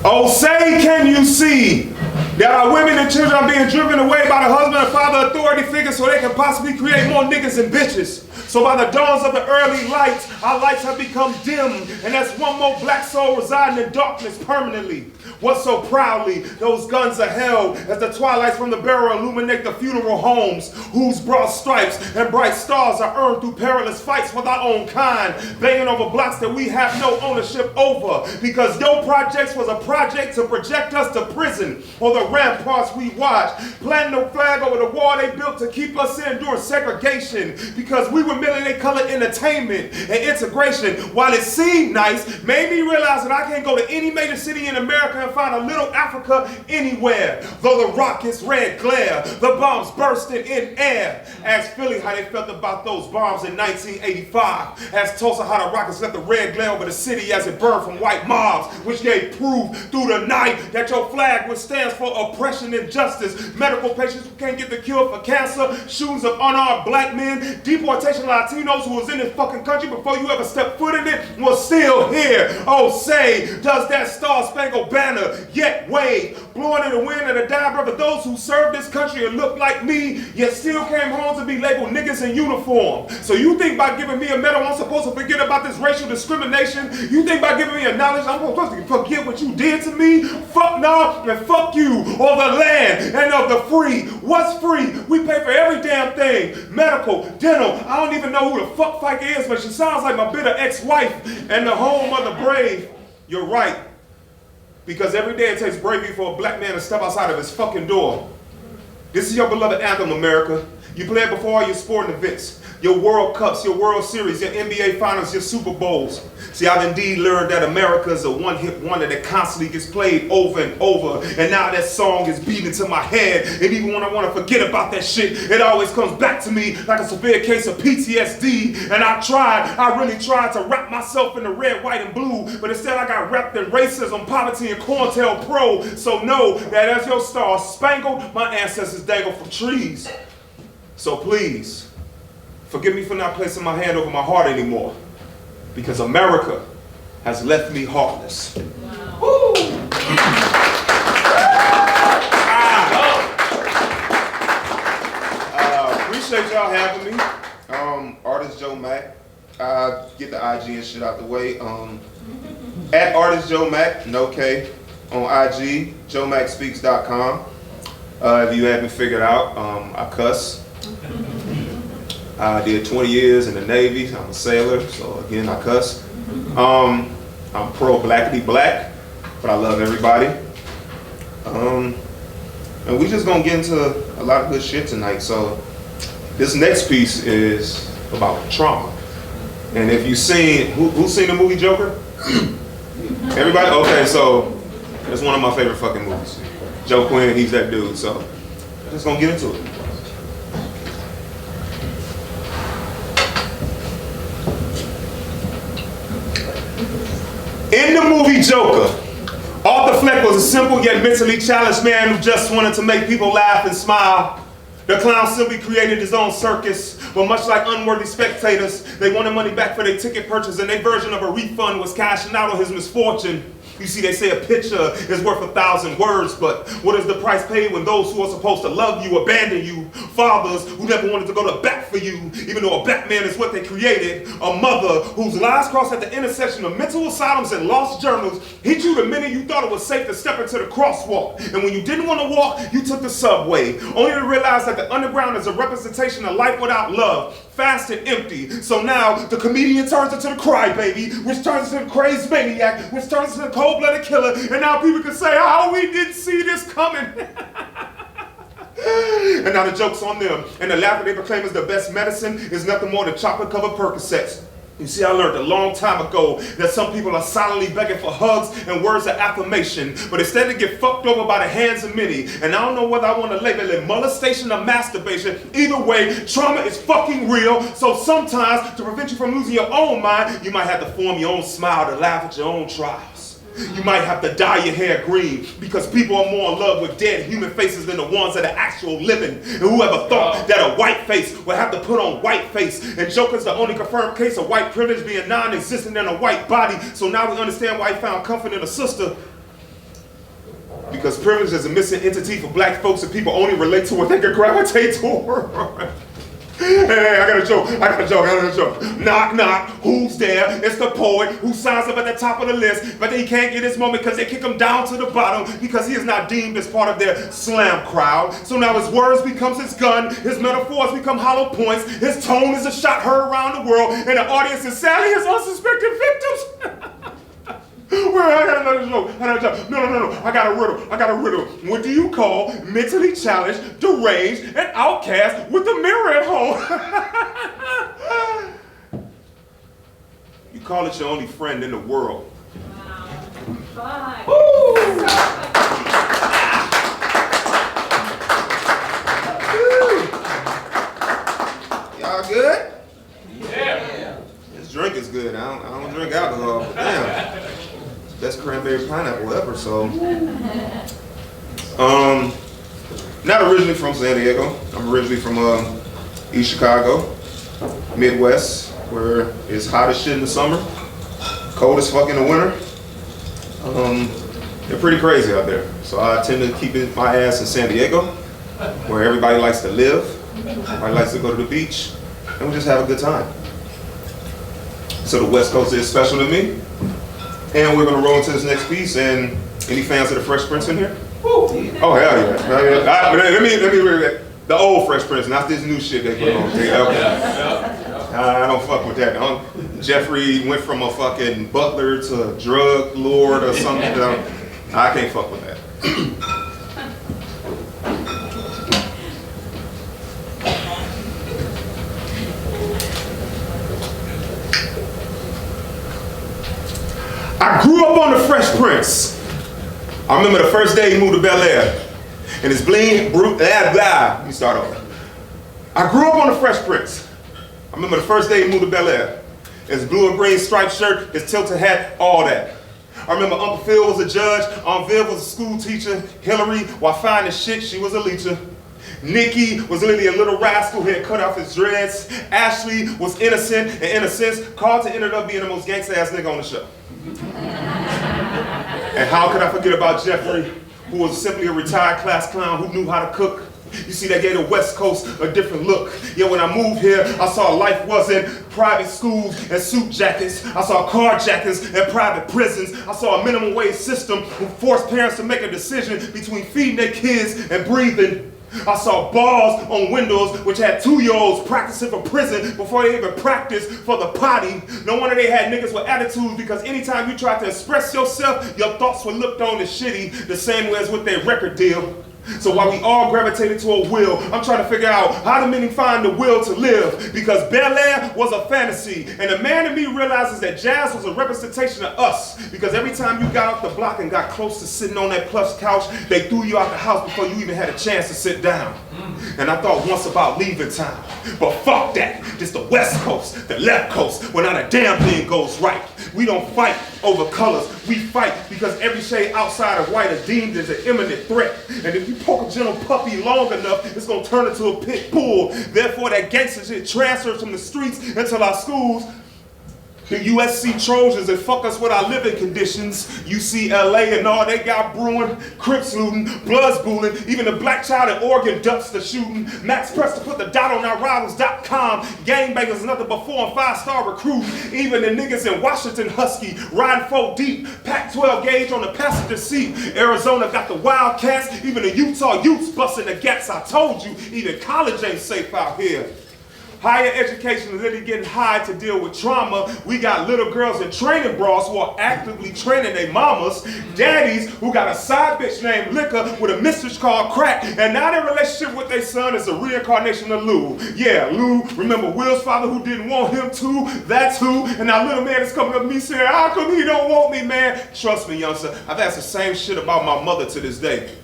Oh, say can you see that our women and children are being driven away by the husband and father authority figures so they can possibly create more niggas and bitches. So by the dawns of the early lights, our lights have become dim, and that's one more black soul residing in darkness permanently. What so proudly those guns are held as the twilights from the barrel illuminate the funeral homes, whose broad stripes and bright stars are earned through perilous fights with our own kind, banging over blocks that we have no ownership over, because your projects was a project to project us to prison, or the ramparts we watch, planting a flag over the wall they built to keep us in during segregation, because we were merely they color entertainment and integration. While it seemed nice, made me realize that I can't go to any major city in America and find a little Africa anywhere. Though the rockets red glare, the bombs bursting in air. Ask Philly how they felt about those bombs in 1985. Ask Tulsa how the rockets left the red glare over the city as it burned from white mobs, which gave proof through the night that your flag which stands for oppression and justice. Medical patients who can't get the cure for cancer, shootings of unarmed black men, deportation of Latinos who was in this fucking country before you ever stepped foot in it was still here. Oh, say, does that star-spangled banner yet wave, blowing in the wind of the die brother those who served this country and looked like me, yet still came home to be labeled niggas in uniform. So you think by giving me a medal I'm supposed to forget about this racial discrimination? You think by giving me a knowledge I'm supposed to forget what you did to me? Fuck nah and fuck you, or the land and of the free. What's free? We pay for every damn thing. Medical, dental, I don't even know who the fuck Fike is, but she sounds like my bitter ex-wife and the home of the brave. You're right. Because every day it takes bravery for a black man to step outside of his fucking door. This is your beloved anthem, America. You play it before all your sporting events, your World Cups, your World Series, your NBA Finals, your Super Bowls. See, I've indeed learned that America is a one-hit wonder that constantly gets played over and over. And now that song is beating to my head. And even when I want to forget about that shit, it always comes back to me like a severe case of PTSD. And I really tried to wrap myself in the red, white, and blue. But instead I got wrapped in racism, poverty, and COINTELPRO. So know that as your star spangled, my ancestors dangled from trees. So please, forgive me for not placing my hand over my heart anymore, because America has left me heartless. Wow. Woo! Appreciate y'all having me. Artist JoeMac. Get the IG and shit out the way. At Artist JoeMac, no K, on IG, JoeMacSpeaks.com. If you haven't figured out, I cuss. I did 20 years in the Navy. I'm a sailor, so again, I cuss. I'm pro-blackity black, but I love everybody. And we just gonna get into a lot of good shit tonight. So this next piece is about trauma. And if you've seen, who's seen the movie Joker? Everybody? Okay, so it's one of my favorite fucking movies. Joe Quinn, he's that dude, so just gonna get into it. In the movie Joker, Arthur Fleck was a simple yet mentally challenged man who just wanted to make people laugh and smile. The clown simply created his own circus, but much like unworthy spectators, they wanted money back for their ticket purchase, and their version of a refund was cashing out on his misfortune. You see, they say a picture is worth 1,000 words, but what is the price paid when those who are supposed to love you abandon you? Fathers who never wanted to go to bat for you, even though a Batman is what they created. A mother whose lives crossed at the intersection of mental asylums and lost journals hit you the minute you thought it was safe to step into the crosswalk. And when you didn't want to walk, you took the subway, only to realize that the underground is a representation of life without love. Fast and empty. So now the comedian turns into the crybaby, which turns into the crazed maniac, which turns into the cold-blooded killer, and now people can say, oh, we didn't see this coming. And now the joke's on them, and the laughter they proclaim is the best medicine is nothing more than chocolate-covered Percocets. You see, I learned a long time ago that some people are silently begging for hugs and words of affirmation, but instead they get fucked over by the hands of many. And I don't know whether I want to label it molestation or masturbation. Either way, trauma is fucking real. So sometimes, to prevent you from losing your own mind, you might have to form your own smile to laugh at your own trials. You might have to dye your hair green because people are more in love with dead human faces than the ones that are actual living. And whoever thought that a white face would have to put on white face? And Joker's the only confirmed case of white privilege being non-existent in a white body. So now we understand why he found comfort in a sister. Because privilege is a missing entity for black folks and people only relate to what they can gravitate toward. Hey, I got a joke. Knock, knock, who's there? It's the poet who signs up at the top of the list, but he can't get his moment because they kick him down to the bottom because he is not deemed as part of their slam crowd. So now his words becomes his gun, his metaphors become hollow points, his tone is a shot heard around the world, and the audience is sadly his unsuspecting victims. Well, I got another joke. No. I got a riddle. What do you call mentally challenged, deranged, and outcast with a mirror at home? You call it your only friend in the world. Wow. Y'all good? Yeah. This drink is good. I don't drink alcohol. Damn. Best cranberry pineapple ever, so. Not originally from San Diego. I'm originally from East Chicago, Midwest, where it's hot as shit in the summer, cold as fuck in the winter. They're pretty crazy out there. So I tend to keep my ass in San Diego, where everybody likes to live, everybody likes to go to the beach, and we just have a good time. So the West Coast is special to me. And we're gonna roll into this next piece. And any fans of the Fresh Prince in here? Oh hell yeah! Let me read that. The old Fresh Prince, not this new shit they put on. I don't fuck with that. Jeffrey went from a fucking butler to a drug lord or something. I can't fuck with that. I grew up on the Fresh Prince. I remember the first day he moved to Bel Air. And his bling, let me start over. I grew up on the Fresh Prince. I remember the first day he moved to Bel Air. His blue and green striped shirt, his tilted hat, all that. I remember Uncle Phil was a judge, Aunt Viv was a school teacher, Hillary, while fine as shit, she was a leecher. Nikki was literally a little rascal who had cut off his dreads. Ashley was innocent, and in a sense, Carlton ended up being the most gangsta ass nigga on the show. And how could I forget about Jeffrey, who was simply a retired class clown who knew how to cook? You see, that gave the West Coast a different look. Yeah, when I moved here, I saw life wasn't private schools and suit jackets. I saw carjackers and private prisons. I saw a minimum wage system who forced parents to make a decision between feeding their kids and breathing. I saw bars on windows which had 2-year-olds practicing for prison before they even practiced for the potty. No wonder they had niggas with attitudes, because anytime you tried to express yourself, your thoughts were looked on as shitty, the same way as with their record deal. So while we all gravitated to a will, I'm trying to figure out how do many find the will to live, because Bel Air was a fantasy. And the man in me realizes that jazz was a representation of us, because every time you got off the block and got close to sitting on that plush couch, they threw you out the house before you even had a chance to sit down. And I thought once about leaving town, but fuck that. Just the West Coast, the left coast, where not a damn thing goes right. We don't fight over colors, we fight because every shade outside of white is deemed as an imminent threat. And if you poke a gentle puppy long enough, it's gonna turn into a pit bull. Therefore, that gangster shit transfers from the streets into our schools. The USC Trojans and fuck us with our living conditions. UCLA and all they got brewing, Crips looting, Bloods booling, even the black child in Oregon ducks shooting. Max pressed to put the dot on our rivals.com. Gangbangers nothing but 4- and 5-star recruits. Even the niggas in Washington Husky riding 4 deep, pack 12 gauge on the passenger seat. Arizona got the Wildcats, even the Utah Utes busting the gats. I told you, even college ain't safe out here. Higher education is literally getting high to deal with trauma. We got little girls in training bras who are actively training their mamas. Daddies who got a side bitch named Liquor with a mistress called Crack. And now their relationship with their son is a reincarnation of Lou. Yeah, Lou, remember Will's father who didn't want him to? That's who. And now little man is coming up to me saying, how come he don't want me, man? Trust me, youngster, I've asked the same shit about my mother to this day.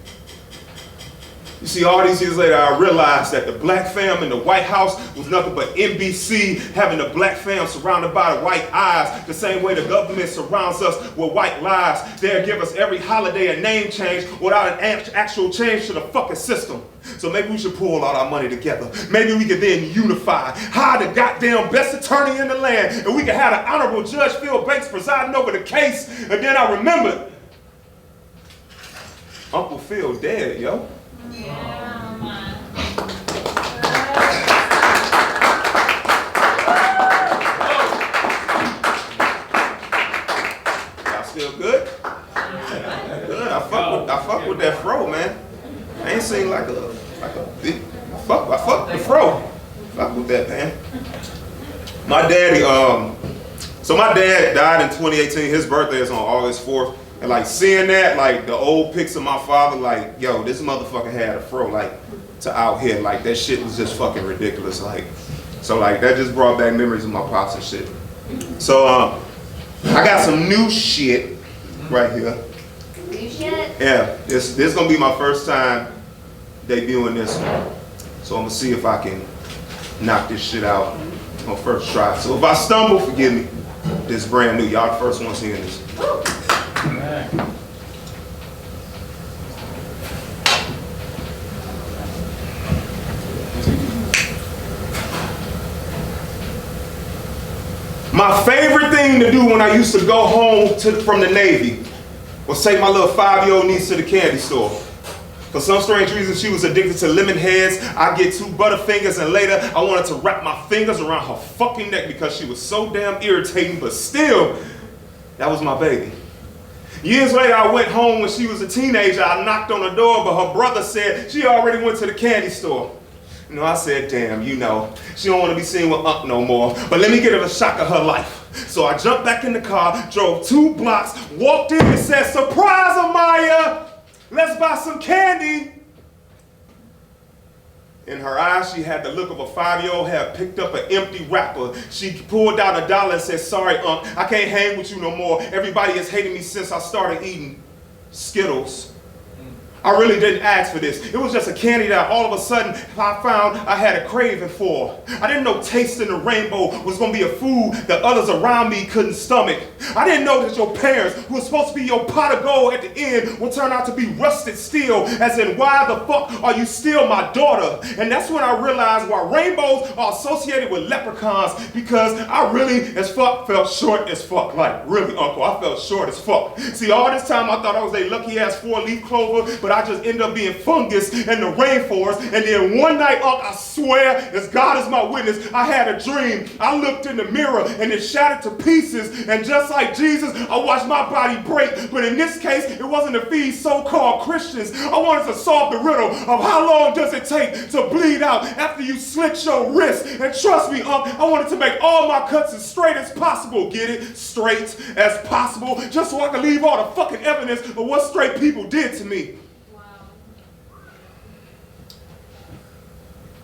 You see, all these years later, I realized that the black fam in the White House was nothing but NBC having the black fam surrounded by the white eyes, the same way the government surrounds us with white lies. They'll give us every holiday a name change without an actual change to the fucking system. So maybe we should pull all our money together. Maybe we could then unify, hire the goddamn best attorney in the land, and we could have the Honorable Judge Phil Banks presiding over the case. And then I remembered, Uncle Phil dead, yo. Yeah, man. Y'all still good? Good. I fuck with that fro, man. I ain't seen like a big. I fuck with the fro. Fuck with that, man. My daddy, so my dad died in 2018. His birthday is on August 4th. And like seeing that, like the old pics of my father, like, yo, this motherfucker had a fro, like, to out here. Like, that shit was just fucking ridiculous. Like, so like, that just brought back memories of my pops and shit. So, I got some new shit right here. New shit? Yeah, this is gonna be my first time debuting this one. So I'm gonna see if I can knock this shit out on first try. So if I stumble, forgive me. This is brand new. Y'all the first ones hearing this. My favorite thing to do when I used to go home from the Navy was take my little 5-year-old niece to the candy store. For some strange reason, she was addicted to lemon heads. I get 2 Butterfingers, and later I wanted to wrap my fingers around her fucking neck because she was so damn irritating, but still, that was my baby. Years later, I went home when she was a teenager. I knocked on the door, but her brother said she already went to the candy store. You know, I said, damn, you know, she don't want to be seen with Unc no more, but let me get her a shock of her life. So I jumped back in the car, drove 2 blocks, walked in and said, surprise, Amaya, let's buy some candy. In her eyes, she had the look of a 5-year-old had picked up an empty wrapper. She pulled out $1 and said, sorry, Unc, I can't hang with you no more. Everybody has hated me since I started eating Skittles. I really didn't ask for this. It was just a candy that all of a sudden I found I had a craving for. I didn't know tasting the rainbow was going to be a food that others around me couldn't stomach. I didn't know that your parents, who were supposed to be your pot of gold at the end, would turn out to be rusted steel, as in, why the fuck are you still my daughter? And that's when I realized why rainbows are associated with leprechauns, because I really as fuck felt short as fuck. Like, really, Uncle, I felt short as fuck. See, all this time I thought I was a lucky-ass 4-leaf clover, but I just ended up being fungus in the rainforest. And then one night, Unc, I swear, as God is my witness, I had a dream. I looked in the mirror and it shattered to pieces. And just like Jesus, I watched my body break. But in this case, it wasn't to feed so-called Christians. I wanted to solve the riddle of how long does it take to bleed out after you slit your wrist. And trust me, Unc, I wanted to make all my cuts as straight as possible. Get it? Straight as possible. Just so I could leave all the fucking evidence of what straight people did to me.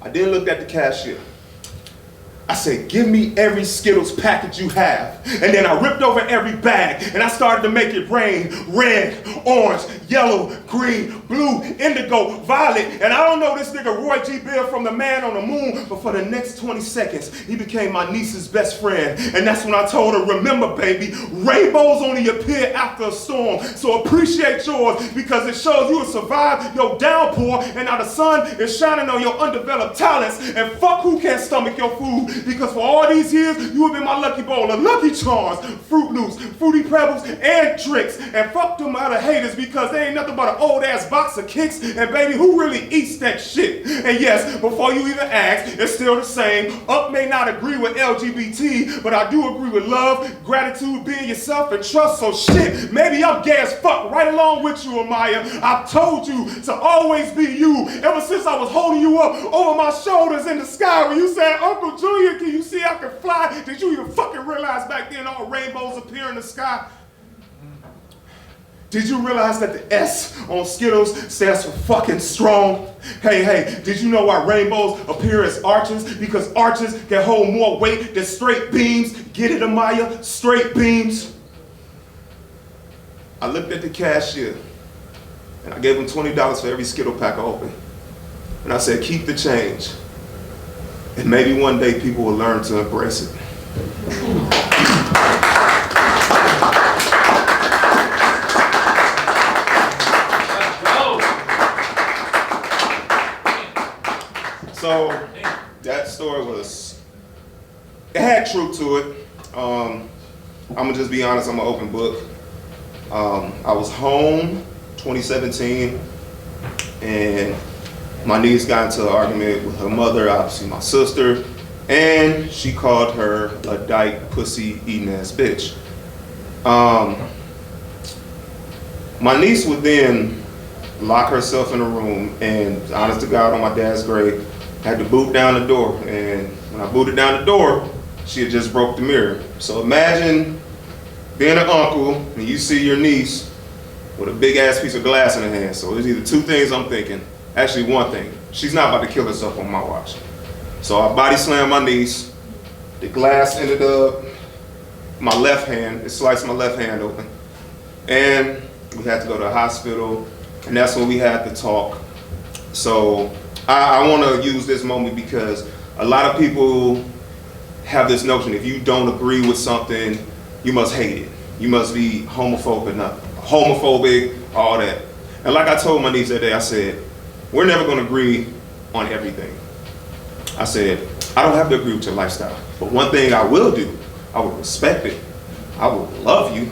I then looked at the cashier. I said, give me every Skittles package you have. And then I ripped over every bag and I started to make it rain. Red, orange, yellow, green, blue, indigo, violet. And I don't know this nigga Roy G. Bill from the Man on the Moon, but for the next 20 seconds, he became my niece's best friend. And that's when I told her, remember, baby, rainbows only appear after a storm. So appreciate yours, because it shows you will survive your downpour, and now the sun is shining on your undeveloped talents. And fuck who can't stomach your food. Because for all these years, you have been my lucky bowl of Lucky Charms, Fruit Loops, Fruity Pebbles, and Tricks. And fuck them other haters, because they ain't nothing but an old-ass box of kicks. And baby, who really eats that shit? And yes, before you even ask, it's still the same. Up may not agree with LGBT, but I do agree with love, gratitude, being yourself, and trust. So shit, maybe I'm gay as fuck right along with you, Amaya. I've told you to always be you. Ever since I was holding you up over my shoulders in the sky when you said, Uncle Junior, can you see I can fly? Did you even fucking realize back then all rainbows appear in the sky? Did you realize that the S on Skittles stands for fucking strong? Hey, did you know why rainbows appear as arches? Because arches can hold more weight than straight beams. Get it, Amaya? Straight beams. I looked at the cashier and I gave him $20 for every Skittle pack I opened. And I said, keep the change. And maybe one day people will learn to embrace it. So that story it had truth to it. I'm gonna just be honest, I'm an open book. I was home 2017, and my niece got into an argument with her mother, obviously my sister, and she called her a dyke, pussy, eating ass bitch. My niece would then lock herself in a room, and honest to God, on my dad's grave, had to boot down the door. And when I booted down the door, she had just broke the mirror. So imagine being an uncle and you see your niece with a big ass piece of glass in her hand. So there's either two things I'm thinking. Actually, one thing. She's not about to kill herself on my watch. So I body slammed my niece. The glass ended up my left hand. It sliced my left hand open. And we had to go to the hospital. And that's when we had to talk. So I want to use this moment because a lot of people have this notion, if you don't agree with something, you must hate it. You must be homophobic, all that. And like I told my niece that day, I said, we're never going to agree on everything. I said, I don't have to agree with your lifestyle, but one thing I will do, I will respect it. I will love you.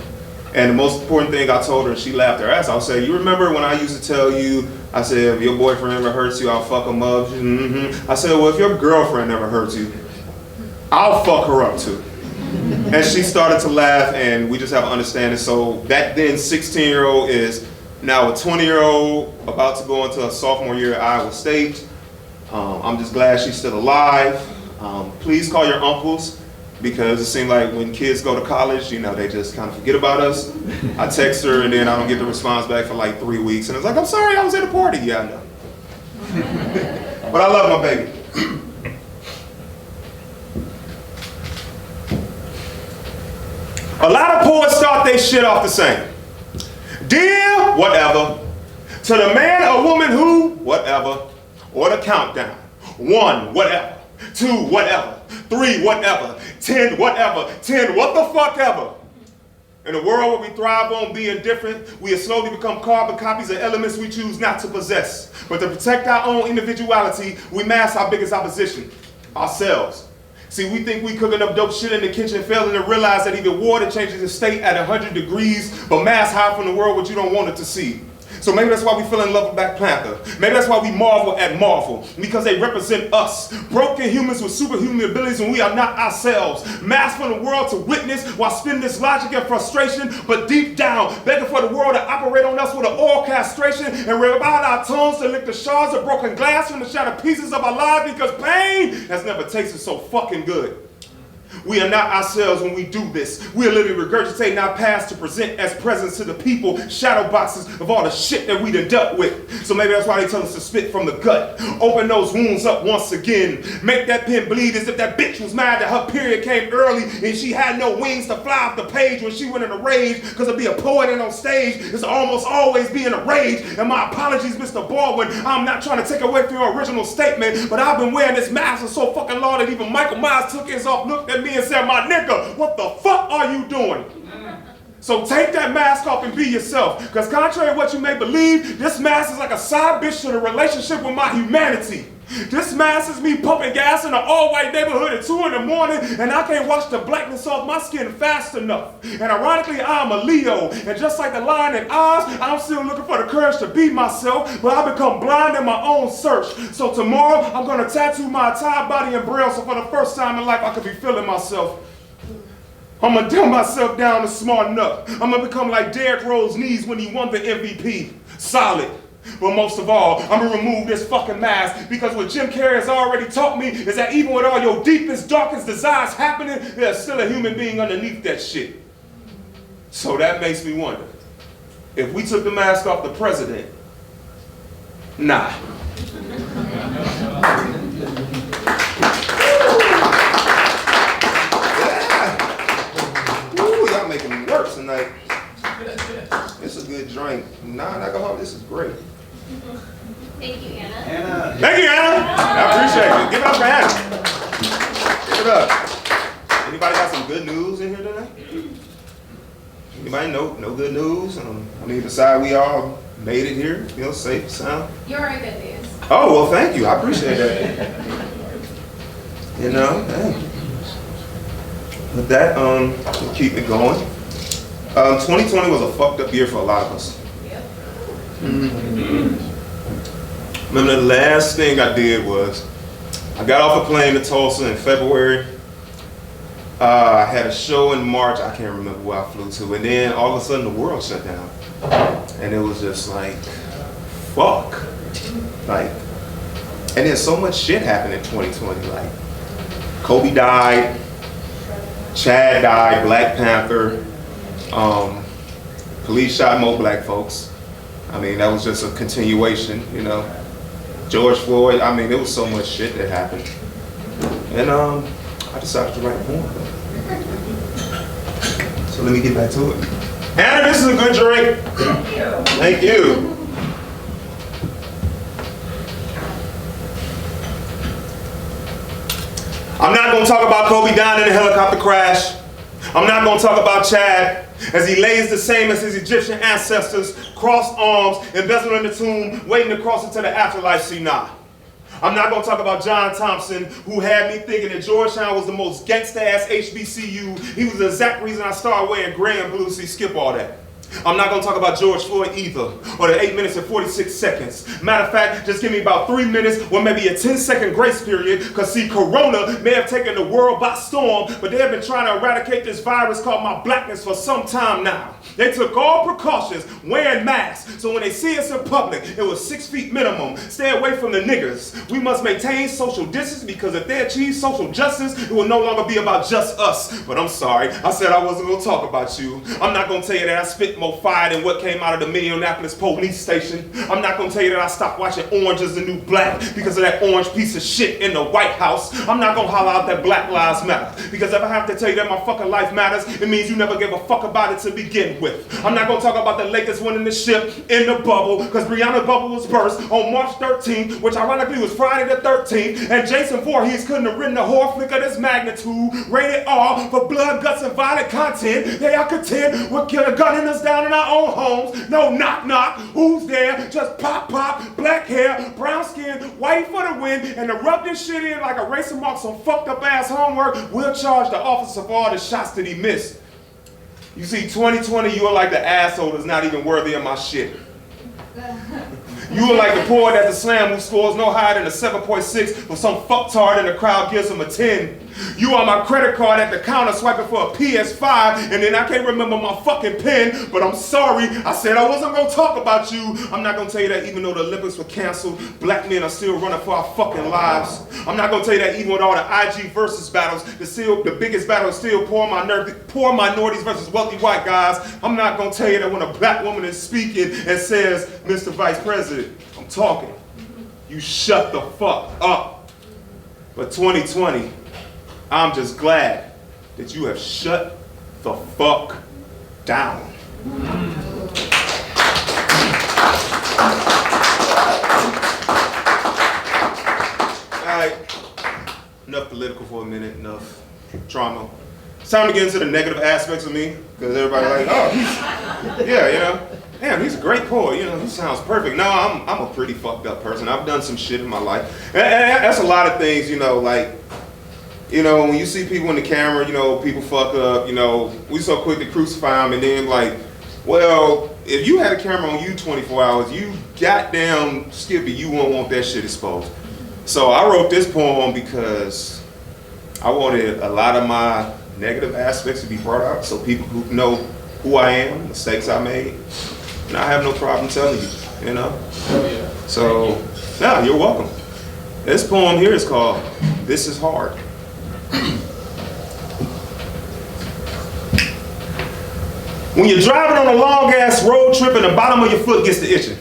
And the most important thing I told her, and she laughed her ass, I'll say, you remember when I used to tell you, I said, if your boyfriend ever hurts you, I'll fuck him up. Mm-hmm. I said, well, if your girlfriend ever hurts you, I'll fuck her up too. And she started to laugh, and we just have an understanding. So that then 16-year-old is now a 20-year-old about to go into a sophomore year at Iowa State. I'm just glad she's still alive. Please call your uncles, because it seems like when kids go to college, you know, they just kind of forget about us. I text her, and then I don't get the response back for like 3 weeks. And it's like, I'm sorry, I was at a party. Yeah, I know. But I love my baby. A lot of poets start their shit off the same. Dear whatever, to the man or woman who, whatever, or the countdown. 1, whatever. 2, whatever. 3, whatever. 10, whatever. 10, what the fuck ever. In a world where we thrive on being different, we have slowly become carbon copies of elements we choose not to possess. But to protect our own individuality, we mask our biggest opposition, ourselves. See, we think we cooking up dope shit in the kitchen, failing to realize that even water changes its state at 100 degrees, but mass hide from the world what you don't want it to see. So maybe that's why we fell in love with Black Panther. Maybe that's why we marvel at Marvel, because they represent us. Broken humans with superhuman abilities when we are not ourselves. Masked from the world to witness while spinning this logic and frustration, but deep down, begging for the world to operate on us with an oral castration and rip out our tongues to lick the shards of broken glass from the shattered pieces of our lives, because pain has never tasted so fucking good. We are not ourselves when we do this. We are literally regurgitating our past to present as presents to the people, shadow boxes of all the shit that we done dealt with. So maybe that's why they tell us to spit from the gut. Open those wounds up once again. Make that pen bleed as if that bitch was mad that her period came early and she had no wings to fly off the page when she went in a rage. Because to be a poet and on stage is to almost always be in a rage. And my apologies, Mr. Baldwin. I'm not trying to take away from your original statement, but I've been wearing this mask for so fucking long that even Michael Myers took his off, looked at me and said, my nigga, what the fuck are you doing? So take that mask off and be yourself. Because contrary to what you may believe, this mask is like a side bitch to the relationship with my humanity. This mask is me pumping gas in an all-white neighborhood at 2 in the morning, and I can't wash the blackness off my skin fast enough. And ironically, I'm a Leo, and just like the lion in Oz, I'm still looking for the courage to be myself, but I become blind in my own search. So tomorrow, I'm gonna tattoo my entire body in Braille, so for the first time in life, I could be feeling myself. I'm gonna dumb myself down to smart enough. I'm gonna become like Derrick Rose's knees when he won the MVP. Solid. But most of all, I'm gonna remove this fucking mask, because what Jim Carrey has already taught me is that even with all your deepest, darkest desires happening, there's still a human being underneath that shit. So that makes me wonder, if we took the mask off the president, nah. Ooh, y'all making me worse tonight. It's a good drink. Non-alcoholic, this is great. Thank you, Anna. Thank you, Anna. I appreciate it. Give it up for Anna. Give it up. Anybody got some good news in here tonight? Anybody know good news? On either side, we all made it here. You know, safe, sound. You're a good news. Oh, well, thank you. I appreciate that. You know, hey. With that, we'll keep it going. 2020 was a fucked up year for a lot of us. Yep. Remember the last thing I did was, I got off a plane to Tulsa in February. I had a show in March, I can't remember where I flew to, and then all of a sudden the world shut down. And it was just like, fuck. Like, and then so much shit happened in 2020. Like, Kobe died, Chad died, Black Panther, police shot more black folks. I mean, that was just a continuation, you know. George Floyd, I mean, there was so much shit that happened. And I decided to write a poem. So let me get back to it. Anna, this is a good drink. Thank you. Thank you. I'm not going to talk about Kobe dying in a helicopter crash. I'm not going to talk about Chad as he lays the same as his Egyptian ancestors, crossed arms, embezzled in the tomb, waiting to cross into the afterlife. See, nah. I'm not going to talk about John Thompson, who had me thinking that Georgetown was the most gangsta-ass HBCU. He was the exact reason I started wearing gray and blue, see, skip all that. I'm not going to talk about George Floyd either, or the 8 minutes and 46 seconds. Matter of fact, just give me about 3 minutes, or maybe a 10-second grace period, because see, Corona may have taken the world by storm, but they have been trying to eradicate this virus called my blackness for some time now. They took all precautions, wearing masks, so when they see us in public, it was 6 feet minimum. Stay away from the niggers. We must maintain social distance, because if they achieve social justice, it will no longer be about just us. But I'm sorry, I said I wasn't going to talk about you. I'm not going to tell you that I spit more fire than what came out of the Minneapolis police station. I'm not going to tell you that I stopped watching Orange is the New Black because of that orange piece of shit in the White House. I'm not going to holler out that Black Lives Matter, because if I have to tell you that my fucking life matters, it means you never gave a fuck about it to begin with. I'm not going to talk about the Lakers winning the ship in the bubble, because Brianna Bubble was burst on March 13th, which ironically was Friday the 13th, and Jason Voorhees couldn't have written a horror flick of this magnitude, rated R for blood, guts, and violent content. They are content with killer gunning us down in our own homes. No knock knock, who's there? Just pop pop, black hair, brown skin, white for the win, and to rub this shit in like a eraser mark some fucked up ass homework, we'll charge the officer for all the shots that he missed. You see, 2020, you are like the asshole that's not even worthy of my shit. You are like the poet at the slam who scores no higher than a 7.6, but some fucktard in the crowd gives him a 10. You are my credit card at the counter swiping for a PS5, and then I can't remember my fucking pen, but I'm sorry, I said I wasn't gonna talk about you. I'm not gonna tell you that even though the Olympics were canceled, black men are still running for our fucking lives. I'm not gonna tell you that even with all the IG versus battles, the biggest battle is still poor minorities versus wealthy white guys. I'm not gonna tell you that when a black woman is speaking and says, Mr. Vice President, I'm talking, you shut the fuck up. But 2020, I'm just glad that you have shut the fuck down. All right, enough political for a minute, enough trauma. It's time to get into the negative aspects of me, because everybody like, oh, yeah, you know, damn, he's a great poet, you know, he sounds perfect. No, I'm a pretty fucked up person. I've done some shit in my life. And that's a lot of things, you know, like, you know, when you see people in the camera, you know, people fuck up, you know, we so quick to crucify them, and then like, well, if you had a camera on you 24 hours, you goddamn Skippy, you won't want that shit exposed. So I wrote this poem because I wanted a lot of my negative aspects to be brought out so people who know who I am, mistakes I made, and I have no problem telling you, you know? So, yeah, you're welcome. This poem here is called This Is Hard. When you're driving on a long ass road trip and the bottom of your foot gets to itching,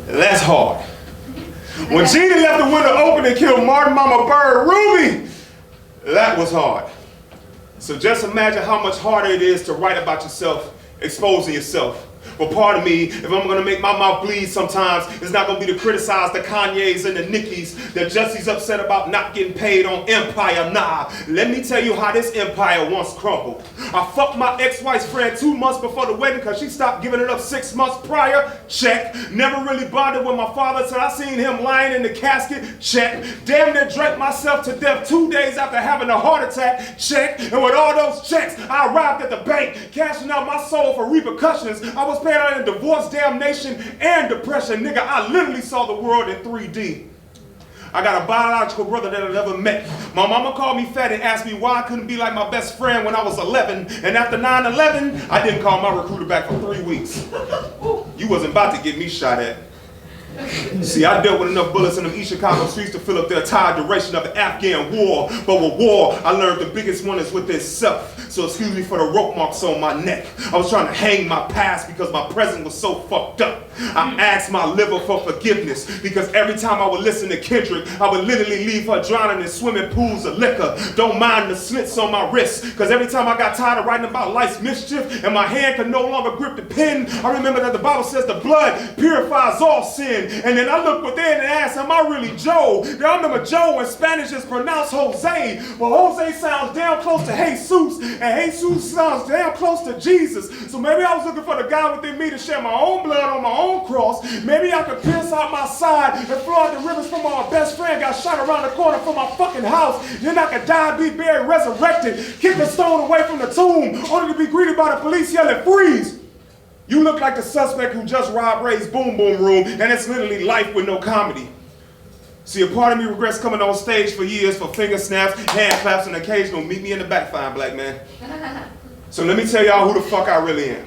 that's hard. When Gina left the window open and killed Martin Mama Bird Ruby, that was hard. So just imagine how much harder it is to write about yourself, exposing yourself. But part of me, if I'm gonna make my mouth bleed sometimes, it's not gonna be to criticize the Kanyes and the Nickis that Jesse's upset about not getting paid on Empire. Nah, let me tell you how this empire once crumbled. I fucked my ex-wife's friend 2 months before the wedding because she stopped giving it up 6 months prior. Check. Never really bonded with my father till I seen him lying in the casket. Check. Damn near drank myself to death 2 days after having a heart attack. Check. And with all those checks, I arrived at the bank, cashing out my soul for repercussions. I was playing out in divorce, damnation, and depression. Nigga, I literally saw the world in 3D. I got a biological brother that I never met. My mama called me fat and asked me why I couldn't be like my best friend when I was 11. And after 9/11, I didn't call my recruiter back for 3 weeks. You wasn't about to get me shot at. See, I dealt with enough bullets in them East Chicago streets to fill up the entire duration of the Afghan war. But with war, I learned the biggest one is within self. So excuse me for the rope marks on my neck. I was trying to hang my past because my present was so fucked up. I asked my liver for forgiveness because every time I would listen to Kendrick, I would literally leave her drowning in swimming pools of liquor. Don't mind the slits on my wrist because every time I got tired of writing about life's mischief and my hand could no longer grip the pen, I remember that the Bible says the blood purifies all sin. And then I looked within and asked, am I really Joe? Now I remember Joe in Spanish is pronounced Jose, but Jose sounds damn close to Jesus, and Jesus sounds damn close to Jesus. So maybe I was looking for the guy within me to share my own blood on my own cross. Maybe I could pierce out my side and flow out the rivers from my best friend got shot around the corner from my fucking house. Then I could die, be buried, resurrected, kick the stone away from the tomb, only to be greeted by the police yelling, freeze! You look like the suspect who just robbed Ray's Boom Boom Room, and it's literally life with no comedy. See, a part of me regrets coming on stage for years for finger snaps, hand claps, and occasional meet me in the back, fine black man. So let me tell y'all who the fuck I really am.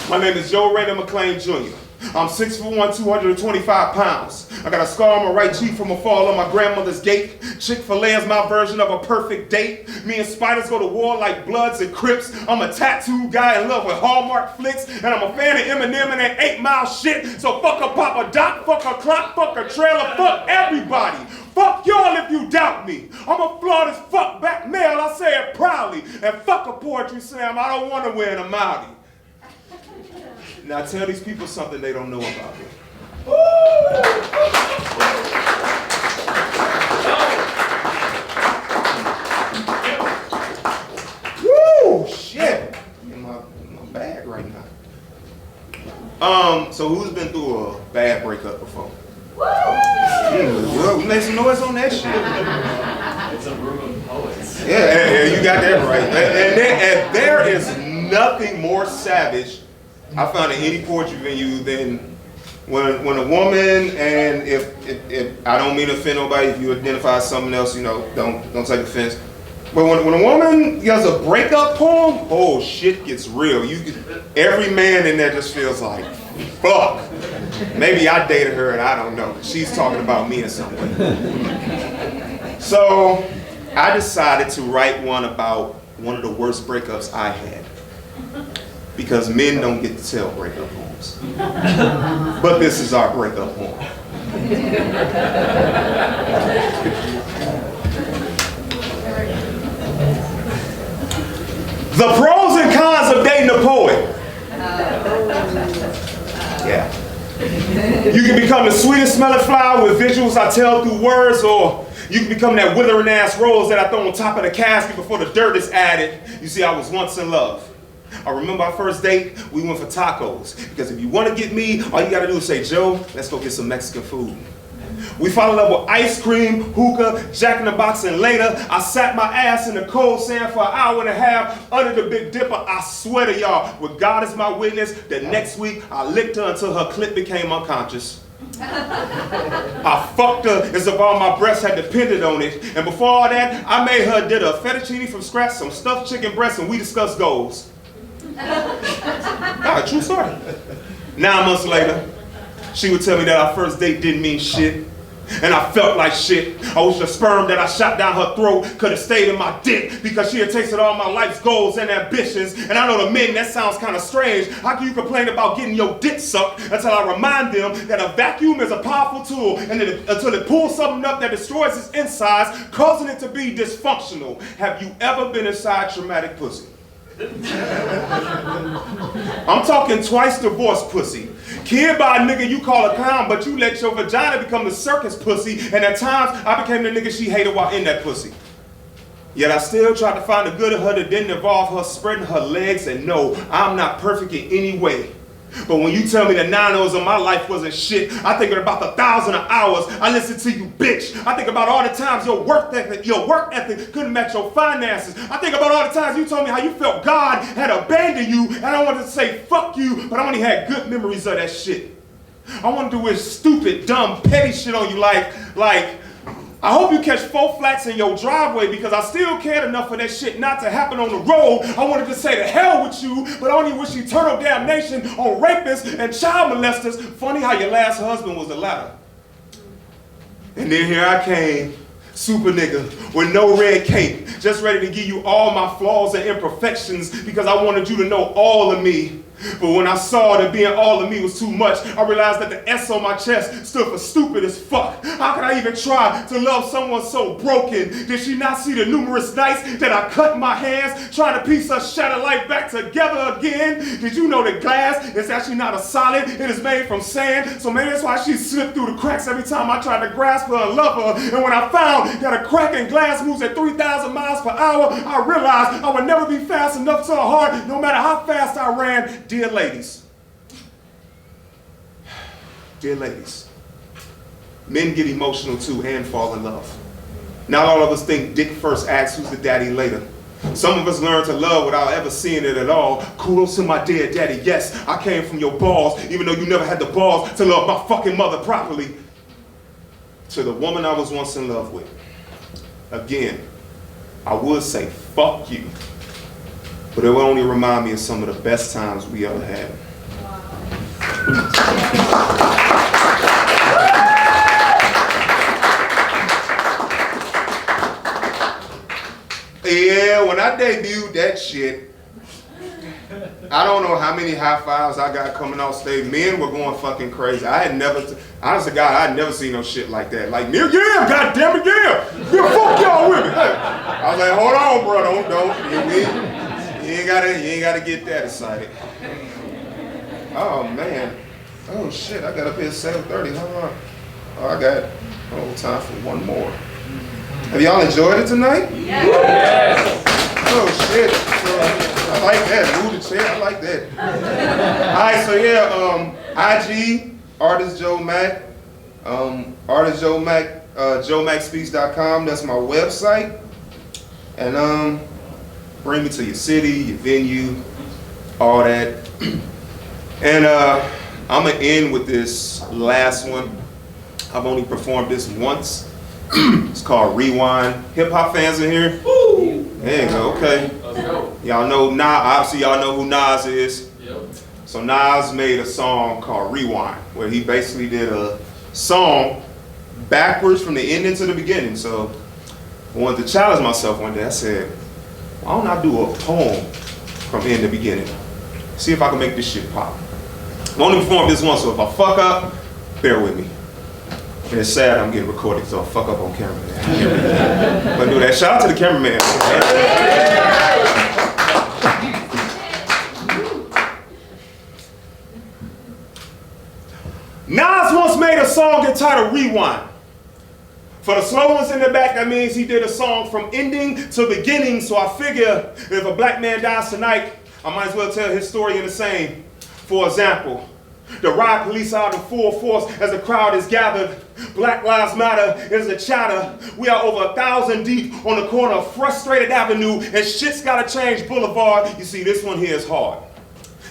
My name is Joe Raymond McClain Jr. I'm 6'1", 225 pounds. I got a scar on my right cheek from a fall on my grandmother's gate. Chick-fil-A is my version of a perfect date. Me and spiders go to war like Bloods and Crips. I'm a tattooed guy in love with Hallmark flicks, and I'm a fan of Eminem and that 8 Mile shit. So fuck a Papa Doc, fuck a clock, fuck a trailer, fuck everybody. Fuck y'all if you doubt me. I'm a flawed as fuck back male, I say it proudly. And fuck a poetry slam, I don't want to win a Maori. Now tell these people something they don't know about me. Woo, shit. In my bag right now. So who's been through a bad breakup before? Well, we made some noise on that shit. It's a room of poets. Yeah, you got that right. And there is nothing more savage I found in any poetry venue than when a woman, and if I don't mean to offend nobody, if you identify as something else, you know, don't take offense. But when a woman does a breakup poem, oh shit gets real. Every man in there just feels like, fuck. Maybe I dated her and I don't know. She's talking about me in some way. So I decided to write one about one of the worst breakups I had. Because men don't get to tell breakup poems. But this is our breakup poem. The pros and cons of dating a poet. Yeah. You can become the sweetest smelling flower with visuals I tell through words, or you can become that withering ass rose that I throw on top of the casket before the dirt is added. You see, I was once in love. I remember our first date, we went for tacos. Because if you want to get me, all you got to do is say, Joe, let's go get some Mexican food. We fell in love with ice cream, hookah, Jack in the Box, and later, I sat my ass in the cold sand for an hour and a half under the Big Dipper. I swear to y'all, with God as my witness, the next week, I licked her until her clit became unconscious. I fucked her as if all my breasts had depended on it. And before all that, I made her did a fettuccine from scratch, some stuffed chicken breasts, and we discussed goals. True story. 9 months later, she would tell me that our first date didn't mean shit. And I felt like shit. I wish the sperm that I shot down her throat could have stayed in my dick because she had tasted all my life's goals and ambitions. And I know to men that sounds kind of strange. How can you complain about getting your dick sucked until I remind them that a vacuum is a powerful tool and until it pulls something up that destroys its insides, causing it to be dysfunctional. Have you ever been inside traumatic pussy? I'm talking twice divorced pussy. Kid by a nigga you call a clown, but you let your vagina become the circus pussy, and at times I became the nigga she hated while in that pussy. Yet I still tried to find the good of her that didn't involve her spreading her legs, and no, I'm not perfect in any way. But when you tell me the 9 hours of my life wasn't shit, I think about the 1,000 hours I listened to you, bitch. I think about all the times your work ethic couldn't match your finances. I think about all the times you told me how you felt God had abandoned you, and I wanted to say fuck you, but I only had good memories of that shit. I wanted to wish stupid, dumb, petty shit on you like, I hope you catch 4 flats in your driveway because I still cared enough for that shit not to happen on the road. I wanted to say to hell with you, but I only wish eternal damnation on rapists and child molesters. Funny how your last husband was the latter. And then here I came, super nigga, with no red cape, just ready to give you all my flaws and imperfections because I wanted you to know all of me. But when I saw that being all of me was too much, I realized that the S on my chest stood for stupid as fuck. How could I even try to love someone so broken? Did she not see the numerous nights that I cut my hands trying to piece her shattered life back together again? Did you know that glass is actually not a solid? It is made from sand. So maybe that's why she slipped through the cracks every time I tried to grasp her and love her. And when I found that a crack in glass moves at 3,000 miles per hour, I realized I would never be fast enough to her heart, no matter how fast I ran. Dear ladies, men get emotional too and fall in love. Not all of us think dick first, asks who's the daddy later. Some of us learn to love without ever seeing it at all. Kudos to my dear daddy. Yes, I came from your balls, even though you never had the balls to love my fucking mother properly. To the woman I was once in love with. Again, I would say fuck you. But it will only remind me of some of the best times we ever had. Yeah, when I debuted that shit, I don't know how many high fives I got coming off stage. Men were going fucking crazy. I had never, honest to God, I had never seen no shit like that. Like, yeah, goddamn it, yeah, fuck y'all with me. Hey. I was like, hold on, bro, don't. You ain't gotta get that excited. Oh man. Oh shit, I got up here at 7:30. Hold on. Oh, I got time for one more. Have y'all enjoyed it tonight? Yes. Oh shit. I like that. Move the chair. I like that. Alright, so yeah, IG, artist JoeMac. Artist JoeMac, JoeMacSpeaks.com. That's my website. And bring me to your city, your venue, all that. And I'm gonna end with this last one. I've only performed this once. It's called Rewind. Hip hop fans in here? Woo! There you go, okay. Let's go. Y'all know Nas, obviously y'all know who Nas is. Yep. So Nas made a song called Rewind, where he basically did a song backwards from the ending to the beginning. So I wanted to challenge myself one day. I said, why don't I do a poem from end to beginning? See if I can make this shit pop. I've only performed this once, so if I fuck up, bear with me. And it's sad I'm getting recorded, so I'll fuck up on camera. But do that. Shout out to the cameraman. Nas once made a song entitled Rewind. For the slow ones in the back, that means he did a song from ending to beginning, so I figure if a black man dies tonight, I might as well tell his story in the same. For example, the riot police out in full force as the crowd is gathered. Black Lives Matter is the chatter. We are over 1,000 deep on the corner of Frustrated Avenue and Shit's Gotta Change Boulevard. You see, this one here is hard.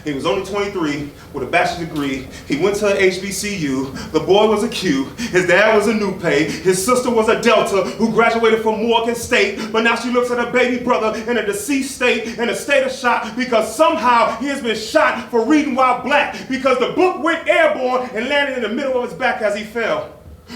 He was only 23 with a bachelor's degree. He went to HBCU. The boy was a Q. His dad was a Nupe. His sister was a Delta who graduated from Morgan State. But now she looks at her baby brother in a deceased state, in a state of shock, because somehow he has been shot for reading while black, because the book went airborne and landed in the middle of his back as he fell.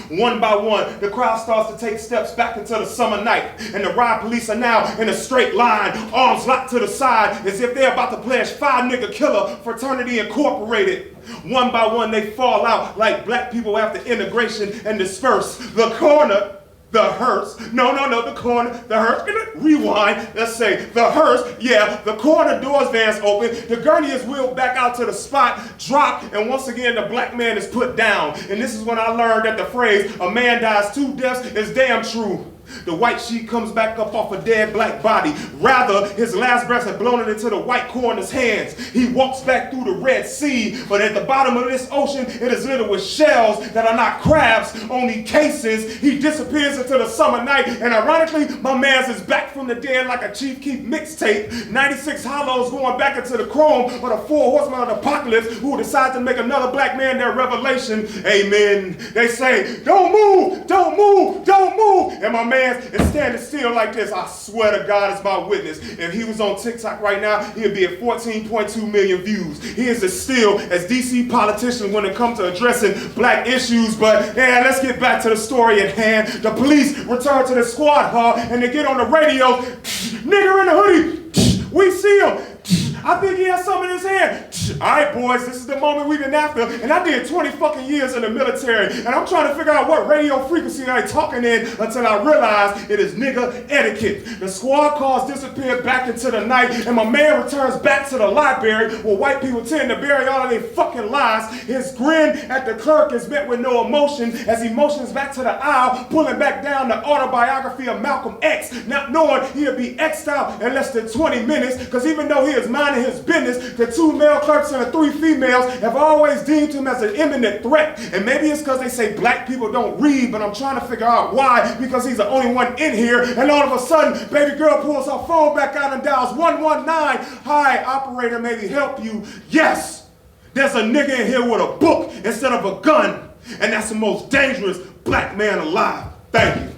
One by one, the crowd starts to take steps back into the summer night, and the riot police are now in a straight line, arms locked to the side, as if they're about to pledge 5 nigga killer fraternity incorporated. One by one, they fall out like black people after integration and disperse. The corner, the hearse, the corner, the hearse, rewind, let's say, the hearse, yeah, the corner doors vans open, the gurney is wheeled back out to the spot, dropped, and once again the black man is put down. And this is when I learned that the phrase, a man dies 2 deaths, is damn true. The white sheet comes back up off a dead black body. Rather, his last breath had blown it into the white coroner's hands. He walks back through the Red Sea, but at the bottom of this ocean, it is littered with shells that are not crabs, only cases. He disappears into the summer night, and ironically, my man's is back from the dead like a Chief Keef mixtape. 96 hollows going back into the chrome of the 4 horsemen of the apocalypse who decide to make another black man their revelation. Amen. They say, don't move, don't move, don't move. And my man is standing still like this. I swear to God, it's my witness. If he was on TikTok right now, he'd be at 14.2 million views. He is as still as DC politicians when it comes to addressing black issues. But yeah, let's get back to the story at hand. The police return to the squad car and they get on the radio. Nigger in the hoodie, we see him. I think he has something in his hand. All right, boys, this is the moment we've been after. And I did 20 fucking years in the military. And I'm trying to figure out what radio frequency they're talking in until I realize it is nigga etiquette. The squad cars disappear back into the night. And my man returns back to the library where white people tend to bury all of their fucking lies. His grin at the clerk is met with no emotion as he motions back to the aisle, pulling back down the autobiography of Malcolm X, not knowing he'll be X'd out in less than 20 minutes. Because even though he is minding his business, the 2 male clerks and the 3 females have always deemed him as an imminent threat. And maybe it's because they say black people don't read, but I'm trying to figure out why, because he's the only one in here. And all of a sudden, baby girl pulls her phone back out and dials 119. Hi, operator, maybe help you. Yes, there's a nigga in here with a book instead of a gun. And that's the most dangerous black man alive. Thank you.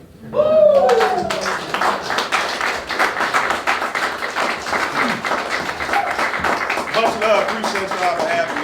Much love, appreciate y'all for having me.